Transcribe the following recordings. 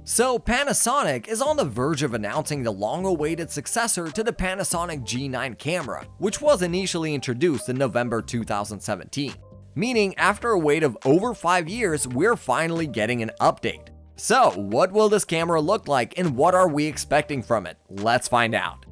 So Panasonic is on the verge of announcing the long-awaited successor to the Panasonic G9 camera, which was initially introduced in November 2017. Meaning after a wait of over 5 years, we're finally getting an update. So what will this camera look like and what are we expecting from it? Let's find out.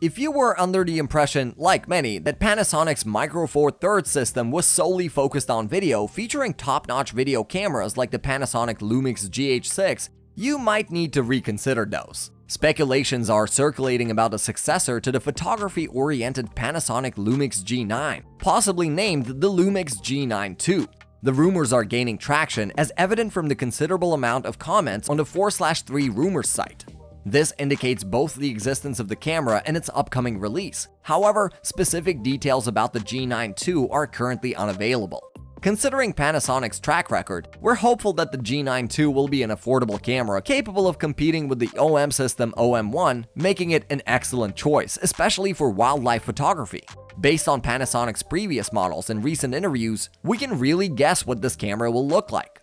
If you were under the impression, like many, that Panasonic's Micro Four Thirds system was solely focused on video, featuring top-notch video cameras like the Panasonic Lumix GH6, you might need to reconsider those. Speculations are circulating about a successor to the photography-oriented Panasonic Lumix G9, possibly named the Lumix G9 II. The rumors are gaining traction, as evident from the considerable amount of comments on the 4/3 rumors site. This indicates both the existence of the camera and its upcoming release. However, specific details about the G9 II are currently unavailable. Considering Panasonic's track record, we're hopeful that the G9 II will be an affordable camera capable of competing with the OM system OM1, making it an excellent choice, especially for wildlife photography. Based on Panasonic's previous models and recent interviews, we can really guess what this camera will look like.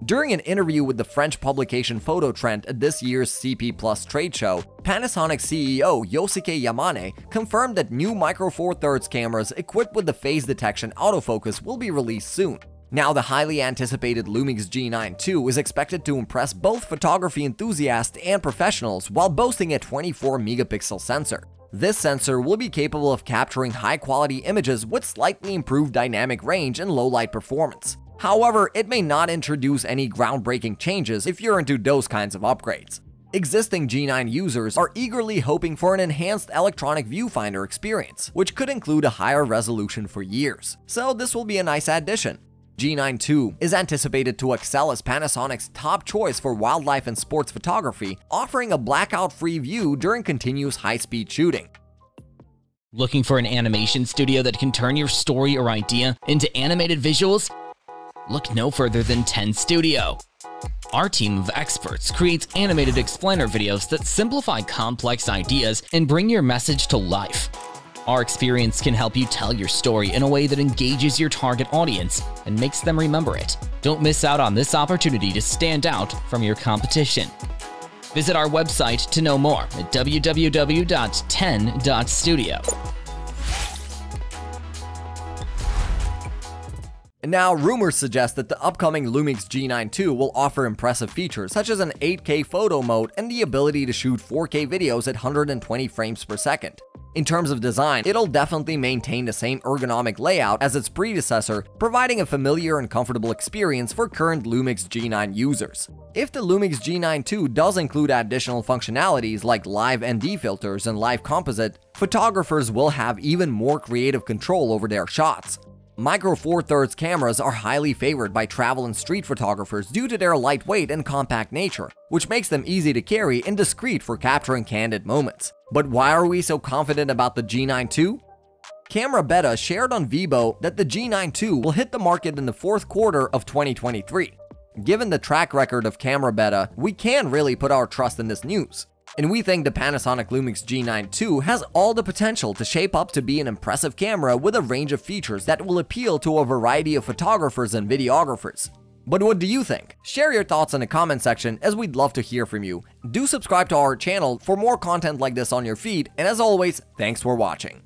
During an interview with the French publication Phototrend at this year's CP Plus trade show, Panasonic CEO Yosuke Yamane confirmed that new Micro Four Thirds cameras equipped with the phase detection autofocus will be released soon. Now, the highly anticipated Lumix G9 II is expected to impress both photography enthusiasts and professionals while boasting a 24-megapixel sensor. This sensor will be capable of capturing high-quality images with slightly improved dynamic range and low-light performance. However, it may not introduce any groundbreaking changes if you're into those kinds of upgrades. Existing G9 users are eagerly hoping for an enhanced electronic viewfinder experience, which could include a higher resolution for years. So this will be a nice addition. G9 II is anticipated to excel as Panasonic's top choice for wildlife and sports photography, offering a blackout-free view during continuous high-speed shooting. Looking for an animation studio that can turn your story or idea into animated visuals? Look no further than 10 Studio. Our team of experts creates animated explainer videos that simplify complex ideas and bring your message to life. Our experience can help you tell your story in a way that engages your target audience and makes them remember it. Don't miss out on this opportunity to stand out from your competition. Visit our website to know more at www.10.studio. Now, rumors suggest that the upcoming Lumix G9 II will offer impressive features such as an 8K photo mode and the ability to shoot 4K videos at 120 frames per second. In terms of design, it'll definitely maintain the same ergonomic layout as its predecessor, providing a familiar and comfortable experience for current Lumix G9 users. If the Lumix G9 II does include additional functionalities like live ND filters and live composite, photographers will have even more creative control over their shots. Micro Four Thirds cameras are highly favored by travel and street photographers due to their lightweight and compact nature, which makes them easy to carry and discreet for capturing candid moments. But why are we so confident about the G9 II? Camera Beta shared on Weibo that the G9 II will hit the market in the fourth quarter of 2023. Given the track record of Camera Beta, we can really put our trust in this news. And we think the Panasonic Lumix G9 II has all the potential to shape up to be an impressive camera with a range of features that will appeal to a variety of photographers and videographers. But what do you think? Share your thoughts in the comment section, as we'd love to hear from you. Do subscribe to our channel for more content like this on your feed, and as always, thanks for watching.